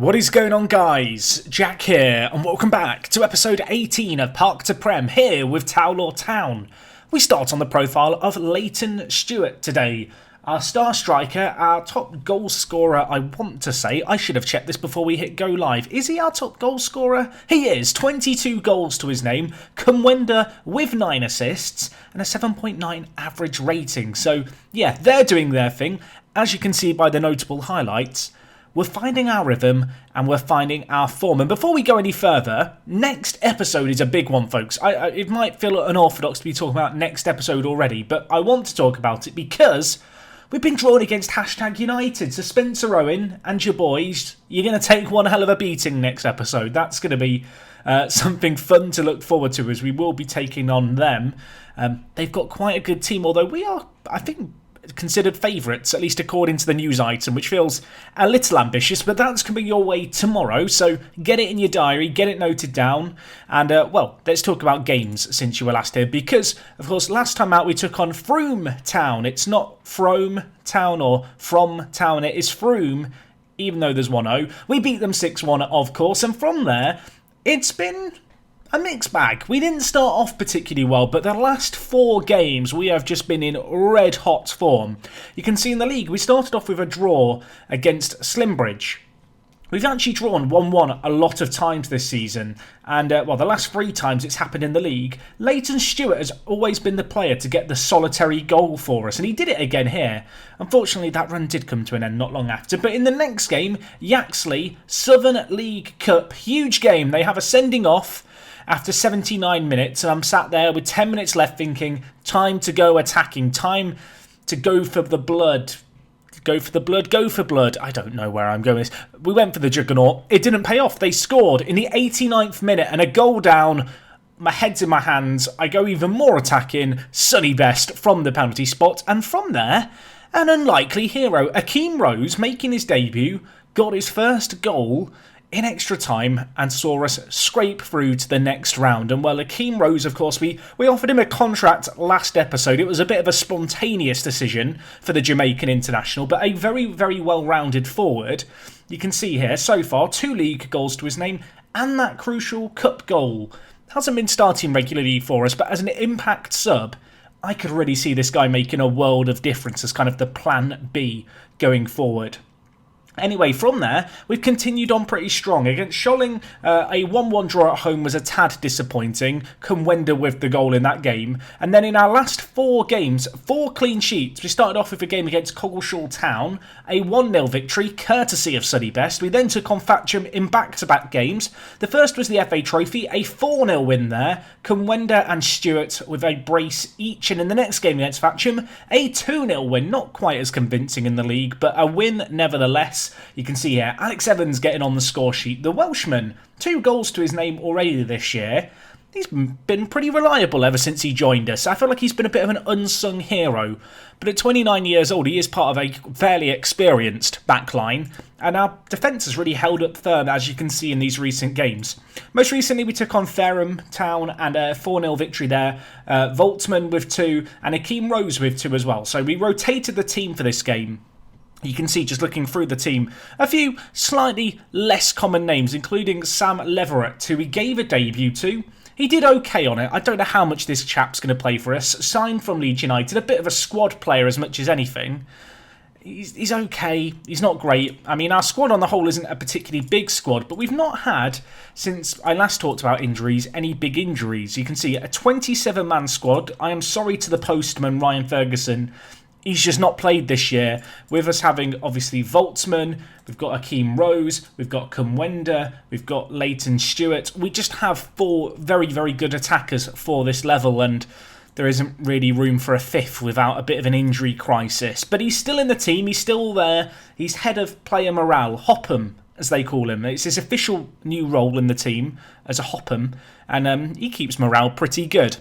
What is going on, guys? Jack here, and welcome back to episode 18 of Park to Prem, here with Towel or Town. We start on the profile of Leighton Stewart today. Our star striker, our top goal scorer, I want to say. I should have checked this before we hit go live. Is he our top goal scorer? He is. 22 goals to his name. Kumwenda with 9 assists and a 7.9 average rating. So, yeah, they're doing their thing. As you can see by the notable highlights, we're finding our rhythm and we're finding our form. And before we go any further, next episode is a big one, folks. It might feel unorthodox to be talking about next episode already, but I want to talk about it because we've been drawn against #United. So Spencer Owen and your boys, you're going to take one hell of a beating next episode. That's going to be something fun to look forward to, as we will be taking on them. They've got quite a good team, although we are, I think, considered favourites, at least according to the news item, which feels a little ambitious, but that's coming your way tomorrow, so get it in your diary, get it noted down, and well, let's talk about games since you were last here, because of course last time out we took on Frome Town. It's not Frome Town or From Town, it is Frome, even though there's one O. We beat them 6-1, of course, and from there it's been a mixed bag. We didn't start off particularly well, but the last 4 games we have just been in red hot form. You can see in the league we started off with a draw against Slimbridge. We've actually drawn 1-1 a lot of times this season, and well, the last 3 times it's happened in the league, Leighton Stewart has always been the player to get the solitary goal for us, and he did it again here. Unfortunately, that run did come to an end not long after, but in the next game, Yaxley, Southern League Cup, huge game. They have a sending off after 79 minutes, and I'm sat there with 10 minutes left thinking, time to go attacking, time to go for the blood. Go for the blood, go for blood. I don't know where I'm going. We went for the juggernaut. It didn't pay off. They scored in the 89th minute and a goal down. My head's in my hands. I go even more attacking. Sonny Best from the penalty spot. And from there, an unlikely hero, Akeem Rose, making his debut, got his first goal in extra time and saw us scrape through to the next round. And well, Akeem Rose, of course, we offered him a contract last episode. It was a bit of a spontaneous decision for the Jamaican international, but a very, very well-rounded forward. You can see here, so far, 2 league goals to his name and that crucial cup goal. Hasn't been starting regularly for us, but as an impact sub, I could really see this guy making a world of difference as kind of the plan B going forward. Anyway, from there, we've continued on pretty strong. Against Sholing, a 1-1 draw at home was a tad disappointing. Kumwenda with the goal in that game. And then in our last 4 games, 4 clean sheets. We started off with a game against Coggeshall Town, a 1-0 victory, courtesy of Sonny Best. We then took on Thatcham in back-to-back games. The first was the FA Trophy, a 4-0 win there. Kumwenda and Stewart with a brace each. And in the next game against Thatcham, a 2-0 win. Not quite as convincing in the league, but a win nevertheless. You can see here, Alex Evans getting on the score sheet. The Welshman, 2 goals to his name already this year. He's been pretty reliable ever since he joined us. I feel like he's been a bit of an unsung hero. But at 29 years old, he is part of a fairly experienced backline. And our defence has really held up firm, as you can see in these recent games. Most recently, we took on Fareham Town and a 4-0 victory there. Voltman with 2 and Akeem Rose with 2 as well. So we rotated the team for this game. You can see, just looking through the team, a few slightly less common names, including Sam Leverett, who we gave a debut to. He did okay on it. I don't know how much this chap's going to play for us. Signed from Leeds United, a bit of a squad player as much as anything. He's okay. He's not great. I mean, our squad on the whole isn't a particularly big squad, but we've not had, since I last talked about injuries, any big injuries. You can see a 27-man squad. I am sorry to the postman, Ryan Ferguson. He's just not played this year, with us having, obviously, Voltsman, we've got Akeem Rose, we've got Kumwenda, we've got Leighton Stewart. We just have 4 very, very good attackers for this level, and there isn't really room for a 5th without a bit of an injury crisis. But he's still in the team, he's still there, he's head of player morale, Hopham, as they call him. It's his official new role in the team, as a Hopham, and he keeps morale pretty good.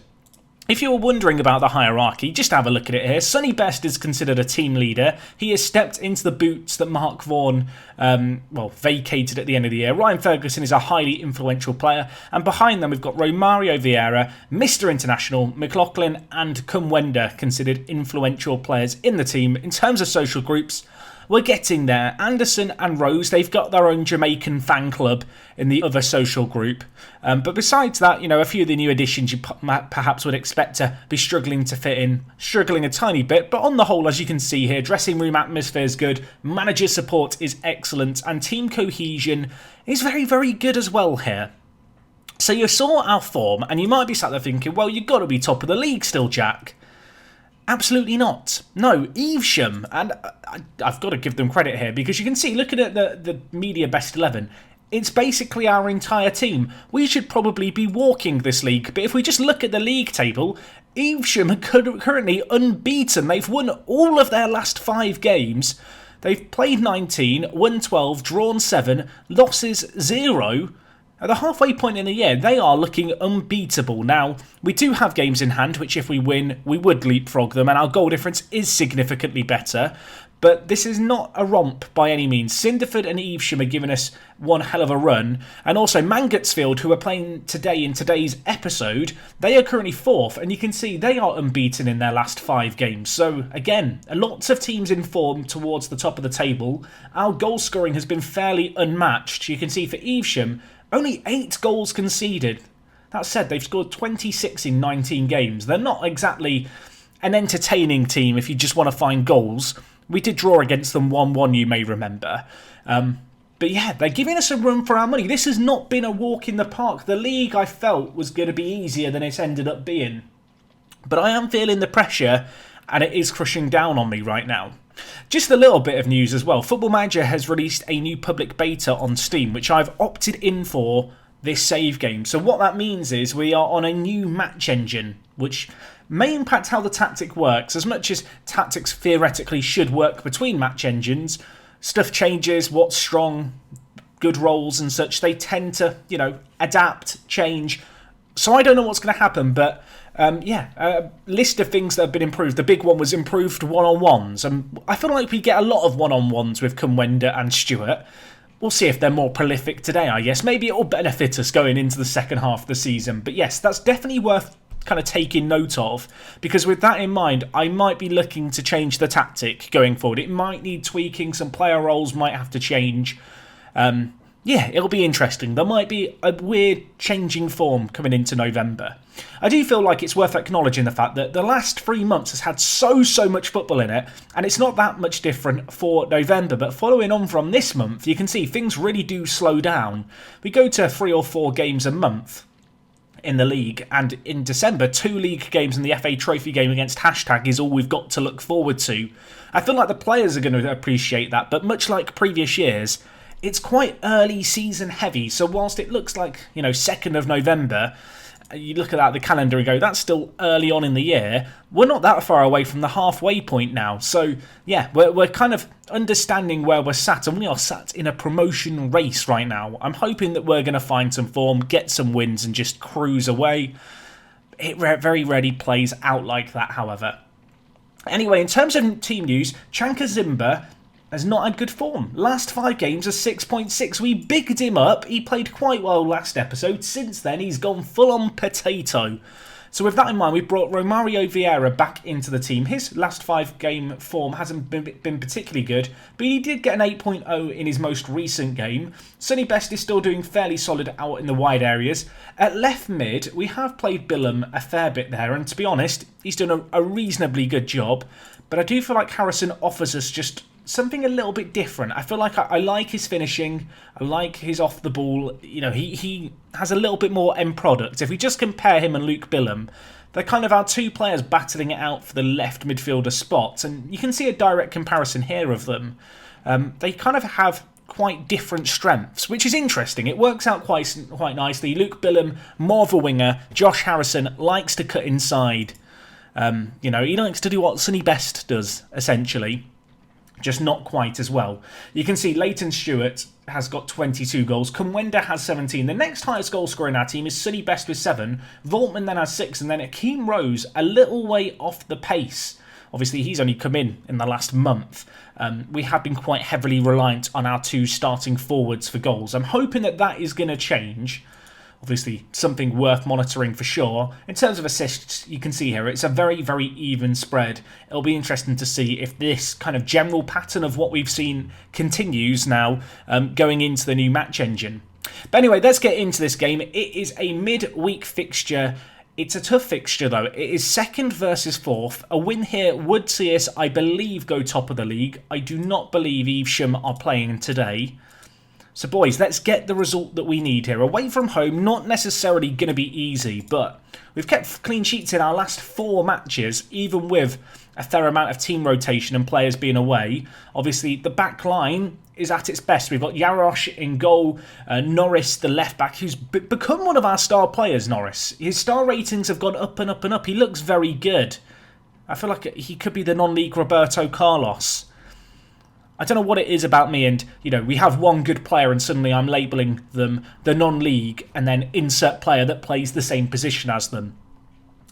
If you were wondering about the hierarchy, just have a look at it here. Sonny Best is considered a team leader. He has stepped into the boots that Mark Vaughan vacated at the end of the year. Ryan Ferguson is a highly influential player. And behind them, we've got Romario Vieira, Mr. International, McLaughlin and Kumwenda, considered influential players in the team. In terms of social groups, we're getting there. Anderson and Rose, they've got their own Jamaican fan club in the other social group. But besides that, you know, a few of the new additions you perhaps would expect to be struggling to fit in, struggling a tiny bit. But on the whole, as you can see here, dressing room atmosphere is good, manager support is excellent, and team cohesion is very, very good as well here. So you saw our form, and you might be sat there thinking, well, you've got to be top of the league still, Jack. Absolutely not. No, Evesham, and I've got to give them credit here, because you can see, looking at the media best 11, it's basically our entire team. We should probably be walking this league, but if we just look at the league table, Evesham are currently unbeaten. They've won all of their last 5 games. They've played 19, won 12, drawn 7, losses 0. At the halfway point in the year, they are looking unbeatable. Now, we do have games in hand, which if we win, we would leapfrog them, and our goal difference is significantly better. But this is not a romp by any means. Cinderford and Evesham are giving us one hell of a run. And also Mangotsfield, who are playing today in today's episode, they are currently 4th, and you can see they are unbeaten in their last 5 games. So, again, lots of teams in form towards the top of the table. Our goal scoring has been fairly unmatched. You can see for Evesham, only 8 goals conceded. That said, they've scored 26 in 19 games. They're not exactly an entertaining team if you just want to find goals. We did draw against them 1-1, you may remember. But yeah, they're giving us a run for our money. This has not been a walk in the park. The league, I felt, was going to be easier than it's ended up being. But I am feeling the pressure, and it is crushing down on me right now. Just a little bit of news as well. Football Manager has released a new public beta on Steam, which I've opted in for this save game. So what that means is we are on a new match engine, which may impact how the tactic works. As much as tactics theoretically should work between match engines, stuff changes, what's strong, good roles and such, they tend to, you know, adapt, change. So I don't know what's going to happen, but a list of things that have been improved. The big one was improved one-on-ones. And I feel like we get a lot of one-on-ones with Kumwenda and Stewart. We'll see if they're more prolific today, I guess. Maybe it will benefit us going into the second half of the season. But yes, that's definitely worth kind of taking note of, because with that in mind, I might be looking to change the tactic going forward. It might need tweaking. Some player roles might have to change. Yeah, it'll be interesting. There might be a weird changing form coming into November. I do feel like it's worth acknowledging the fact that the last 3 months has had so much football in it, and it's not that much different for November. But following on from this month, you can see things really do slow down. We go to 3 or 4 games a month in the league, and in December, 2 league games and the FA Trophy game against Hashtag is all we've got to look forward to. I feel like the players are going to appreciate that, but much like previous years, it's quite early season heavy. So whilst it looks like, 2nd of November, you look at the calendar and go, that's still early on in the year. We're not that far away from the halfway point now. So yeah, we're kind of understanding where we're sat, and we are sat in a promotion race right now. I'm hoping that we're going to find some form, get some wins and just cruise away. It very rarely plays out like that, however. Anyway, in terms of team news, Chanka Zimba has not had good form. Last 5 games are 6.6. We bigged him up. He played quite well last episode. Since then, he's gone full-on potato. So with that in mind, we brought Romario Vieira back into the team. His last 5 game form hasn't been particularly good, but he did get an 8.0 in his most recent game. Sonny Best is still doing fairly solid out in the wide areas. At left mid, we have played Billam a fair bit there, and to be honest, he's done a reasonably good job. But I do feel like Harrison offers us just something a little bit different. I feel like I like his finishing. I like his off the ball. He has a little bit more end product. If we just compare him and Luke Billam, they're kind of our 2 players battling it out for the left midfielder spots, and you can see a direct comparison here of them. They kind of have quite different strengths, which is interesting. It works out quite nicely. Luke Billam, more of a winger. Josh Harrison likes to cut inside. He likes to do what Sonny Best does, essentially. Just not quite as well. You can see Leighton Stewart has got 22 goals. Kumwenda has 17. The next highest goal scorer in our team is Sonny Best with 7. Voltman then has 6. And then Akeem Rose a little way off the pace. Obviously, he's only come in the last month. We have been quite heavily reliant on our 2 starting forwards for goals. I'm hoping that is going to change. Obviously, something worth monitoring for sure. In terms of assists, you can see here, it's a very, very even spread. It'll be interesting to see if this kind of general pattern of what we've seen continues now going into the new match engine. But anyway, let's get into this game. It is a mid-week fixture. It's a tough fixture, though. It is 2nd versus 4th. A win here would see us, I believe, go top of the league. I do not believe Evesham are playing today. So, boys, let's get the result that we need here. Away from home, not necessarily going to be easy, but we've kept clean sheets in our last 4 matches, even with a fair amount of team rotation and players being away. Obviously, the back line is at its best. We've got Jarosz in goal, Norris, the left-back, who's become one of our star players, Norris. His star ratings have gone up and up and up. He looks very good. I feel like he could be the non-league Roberto Carlos. I don't know what it is about me, and we have one good player and suddenly I'm labelling them the non-league and then insert player that plays the same position as them.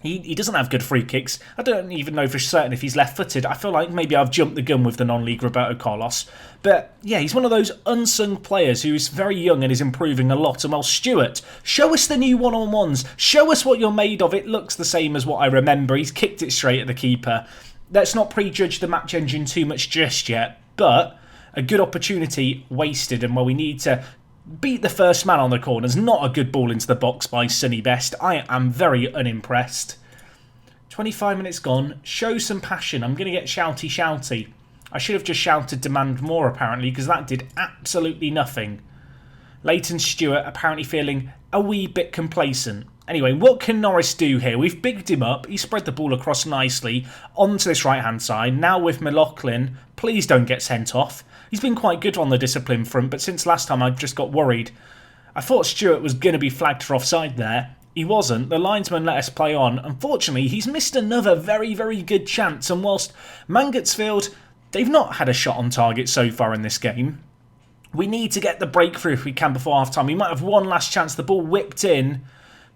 He doesn't have good free kicks. I don't even know for certain if he's left-footed. I feel like maybe I've jumped the gun with the non-league Roberto Carlos. But yeah, he's one of those unsung players who is very young and is improving a lot. And well, Stuart, show us the new one-on-ones. Show us what you're made of. It looks the same as what I remember. He's kicked it straight at the keeper. Let's not prejudge the match engine too much just yet. But a good opportunity wasted. And well, we need to beat the first man on the corners. Not a good ball into the box by Sonny Best. I am very unimpressed. 25 minutes gone. Show some passion. I'm going to get shouty. I should have just shouted demand more apparently, because that did absolutely nothing. Leighton Stewart apparently feeling a wee bit complacent. Anyway, what can Norris do here? We've bigged him up. He spread the ball across nicely onto this right-hand side. Now with McLaughlin. Please don't get sent off. He's been quite good on the discipline front, but since last time I just got worried. I thought Stewart was going to be flagged for offside there. He wasn't. The linesman let us play on. Unfortunately, he's missed another very, very good chance. And whilst Mansfield, they've not had a shot on target so far in this game. We need to get the breakthrough if we can before half-time. We might have one last chance. The ball whipped in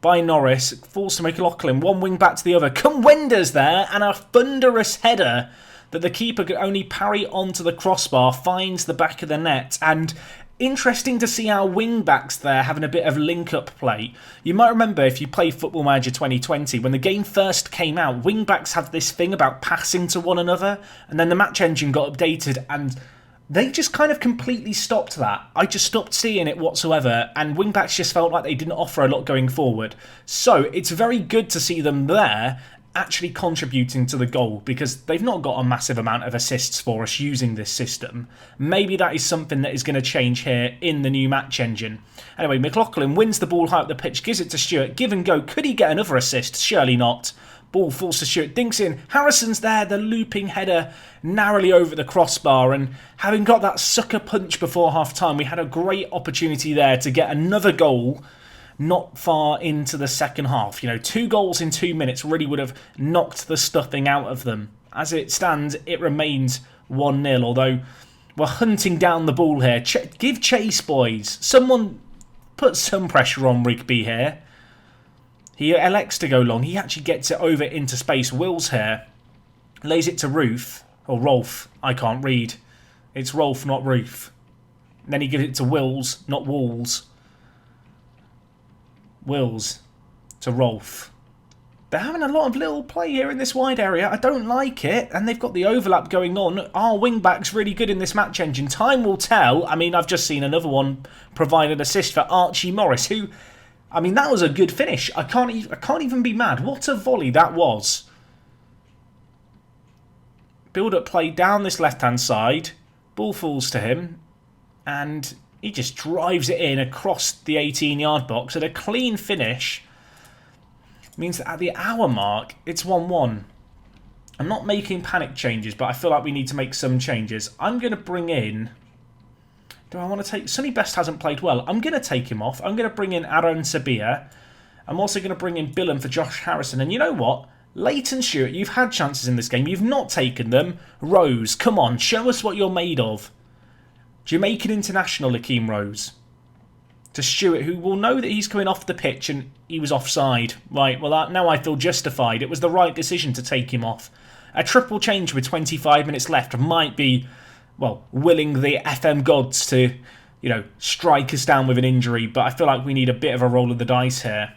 by Norris. Falls to McLaughlin. One wing back to the other. Wender's there. And a thunderous header that the keeper could only parry onto the crossbar finds the back of the net. And interesting to see our wing-backs there having a bit of link-up play. You might remember if you played Football Manager 2020, when the game first came out, wing-backs have this thing about passing to one another, and then the match engine got updated and they just kind of completely stopped that. I just stopped seeing it whatsoever, and wing-backs just felt like they didn't offer a lot going forward. So it's very good to see them there actually contributing to the goal, because they've not got a massive amount of assists for us using this system. Maybe that is something that is going to change here in the new match engine. Anyway, McLaughlin wins the ball high up the pitch, gives it to Stewart, give and go. Could he get another assist? Surely not. Ball falls to Stewart, dinks in. Harrison's there, the looping header narrowly over the crossbar, and having got that sucker punch before half-time, we had a great opportunity there to get another goal not far into the second half. 2 goals in 2 minutes really would have knocked the stuffing out of them. As it stands, it remains 1-0, although we're hunting down the ball here. Give chase, boys. Someone put some pressure on Rigby here. He elects to go long. He actually gets it over into space. Wills here lays it to Rolf. I can't read. It's Rolf, not Roof. And then he gives it to Wills, not Walls. Wills to Rolf. They're having a lot of little play here in this wide area. I don't like it. And they've got the overlap going on. Our wing-back's really good in this match engine. Time will tell. I mean, I've just seen another one provide an assist for Archie Morris, who, I mean, that was a good finish. I can't even be mad. What a volley that was. Build-up play down this left-hand side. Ball falls to him. And he just drives it in across the 18-yard box. And a clean finish means that at the hour mark, it's 1-1. I'm not making panic changes, but I feel like we need to make some changes. I'm going to bring in... Do I want to take... Sonny Best hasn't played well. I'm going to take him off. I'm going to bring in Aaron Sabia. I'm also going to bring in Billam for Josh Harrison. And you know what? Leighton Stewart, you've had chances in this game. You've not taken them. Rose, come on. Show us what you're made of. Jamaican international Akeem Rose. To Stewart, who will know that he's coming off the pitch and he was offside. Right, well, now I feel justified. It was the right decision to take him off. A triple change with 25 minutes left might be, well, willing the FM gods to, strike us down with an injury, but I feel like we need a bit of a roll of the dice here.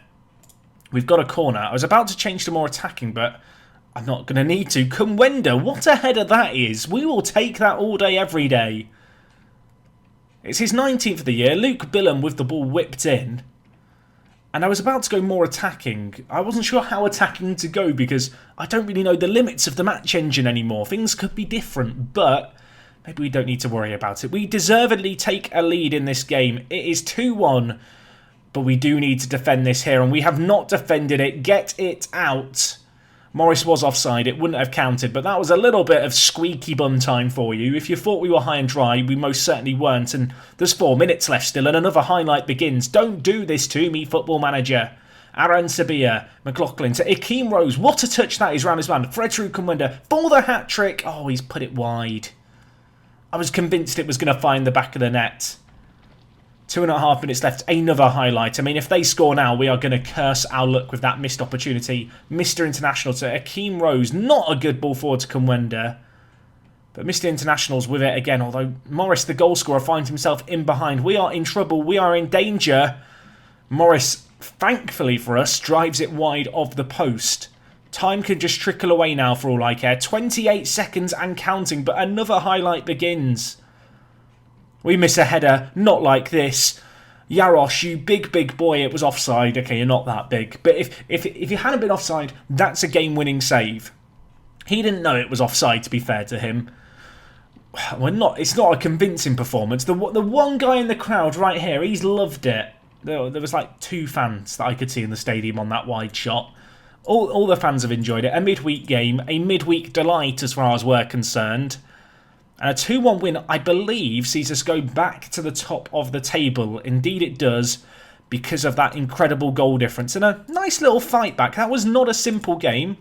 We've got a corner. I was about to change to more attacking, but I'm not going to need to. Kumwenda, what a header that is. We will take that all day, every day. It's his 19th of the year. Luke Billam with the ball whipped in. And I was about to go more attacking. I wasn't sure how attacking to go because I don't really know the limits of the match engine anymore. Things could be different, but maybe we don't need to worry about it. We deservedly take a lead in this game. It is 2-1, but we do need to defend this here, and we have not defended it. Get it out. Morris was offside. It wouldn't have counted, but that was a little bit of squeaky bum time for you. If you thought we were high and dry, we most certainly weren't, and there's 4 minutes left still, and another highlight begins. Don't do this to me, Football Manager. Aaron Sabia, McLaughlin to Akeem Rose. What a touch that is round his man. Frederick Kumwenda for the hat-trick. Oh, he's put it wide. I was convinced it was going to find the back of the net. 2.5 minutes left, another highlight. I mean, if they score now, we are going to curse our luck with that missed opportunity. Mr. International to Akeem Rose. Not a good ball forward to Kumwenda. But Mr. International's with it again, although Morris, the goal scorer, finds himself in behind. We are in trouble. We are in danger. Morris, thankfully for us, drives it wide of the post. Time can just trickle away now for all I care. 28 seconds and counting, but another highlight begins. We miss a header, not like this. Yarosh, you big boy, it was offside. Okay, you're not that big. But if you hadn't been offside, that's a game-winning save. He didn't know it was offside, to be fair to him. It's not a convincing performance. The one guy in the crowd right here, he's loved it. There was like 2 fans that I could see in the stadium on that wide shot. All the fans have enjoyed it. A midweek game, a midweek delight as far as we're concerned. And a 2-1 win, I believe, sees us go back to the top of the table. Indeed it does, because of that incredible goal difference. And a nice little fight back. That was not a simple game.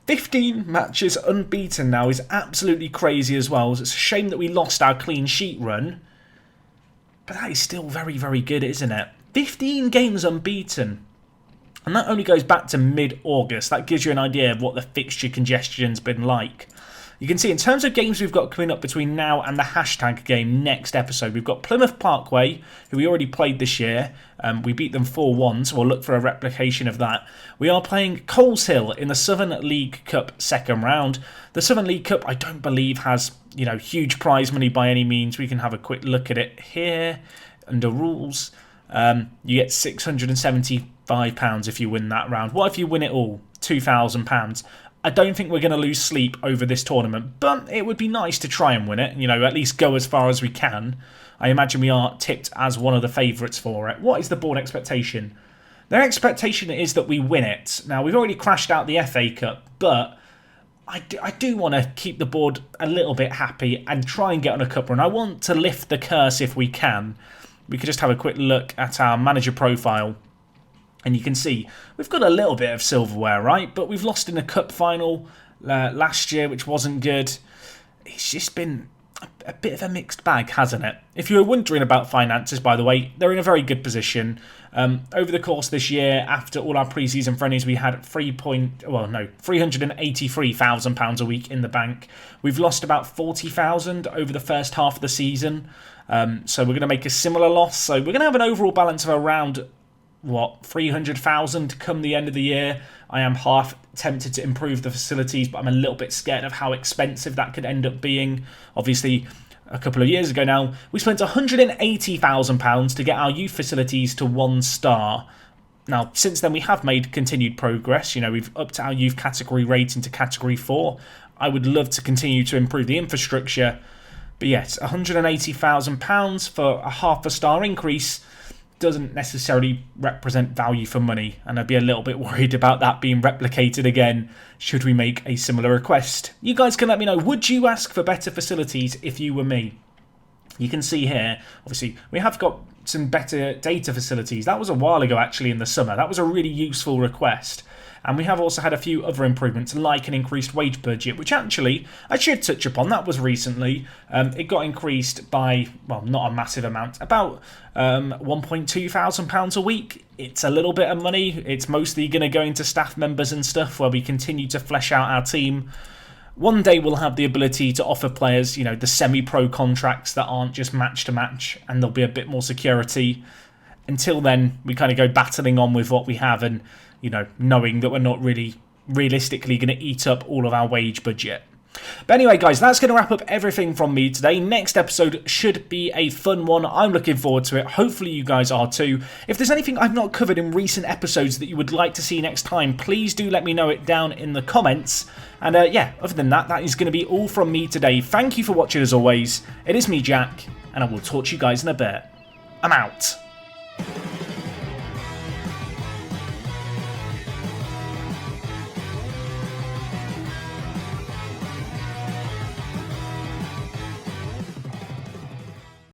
15 matches unbeaten now is absolutely crazy as well. It's a shame that we lost our clean sheet run. But that is still very, very good, isn't it? 15 games unbeaten. And that only goes back to mid-August. That gives you an idea of what the fixture congestion's been like. You can see in terms of games we've got coming up between now and the hashtag game next episode, we've got Plymouth Parkway, who we already played this year. We beat them 4-1, so we'll look for a replication of that. We are playing Coleshill in the Southern League Cup second round. The Southern League Cup, I don't believe, has huge prize money by any means. We can have a quick look at it here under rules. You get £675 if you win that round. What if you win it all? £2,000. I don't think we're going to lose sleep over this tournament, but it would be nice to try and win it, at least go as far as we can. I imagine we are tipped as one of the favourites for it. What is the board expectation? Their expectation is that we win it. Now, we've already crashed out the FA Cup, but I do want to keep the board a little bit happy and try and get on a cup run. I want to lift the curse if we can. We could just have a quick look at our manager profile. And you can see, we've got a little bit of silverware, right? But we've lost in a cup final last year, which wasn't good. It's just been a bit of a mixed bag, hasn't it? If you were wondering about finances, by the way, they're in a very good position. Over the course of this year, after all our pre-season friendlies, we had £383,000 a week in the bank. We've lost about 40,000 over the first half of the season. So we're going to make a similar loss. So we're going to have an overall balance of around 300,000 come the end of the year. I am half tempted to improve the facilities, but I'm a little bit scared of how expensive that could end up being. Obviously, a couple of years ago now, we spent £180,000 to get our youth facilities to 1 star. Now, since then, we have made continued progress. We've upped our youth category rating to category 4. I would love to continue to improve the infrastructure. But yes, £180,000 for a half a star increase doesn't necessarily represent value for money, and I'd be a little bit worried about that being replicated again should we make a similar request. You guys can let me know, would you ask for better facilities if you were me? You can see here, obviously, we have got some better data facilities. That was a while ago, actually, in the summer. That was a really useful request. And we have also had a few other improvements, like an increased wage budget, which actually I should touch upon. That was recently. It got increased by, well, not a massive amount, about £1,200 a week. It's a little bit of money. It's mostly going to go into staff members and stuff, where we continue to flesh out our team. One day we'll have the ability to offer players, you know, the semi-pro contracts that aren't just match to match, and there'll be a bit more security. Until then, we kind of go battling on with what we have and, you know, knowing that we're not really realistically going to eat up all of our wage budget. But anyway, guys, that's going to wrap up everything from me today. Next episode should be a fun one. I'm looking forward to it. Hopefully you guys are too. If there's anything I've not covered in recent episodes that you would like to see next time, please do let me know it down in the comments. And yeah, other than that, that is going to be all from me today. Thank you for watching as always. It is me, Jack, and I will talk to you guys in a bit. I'm out.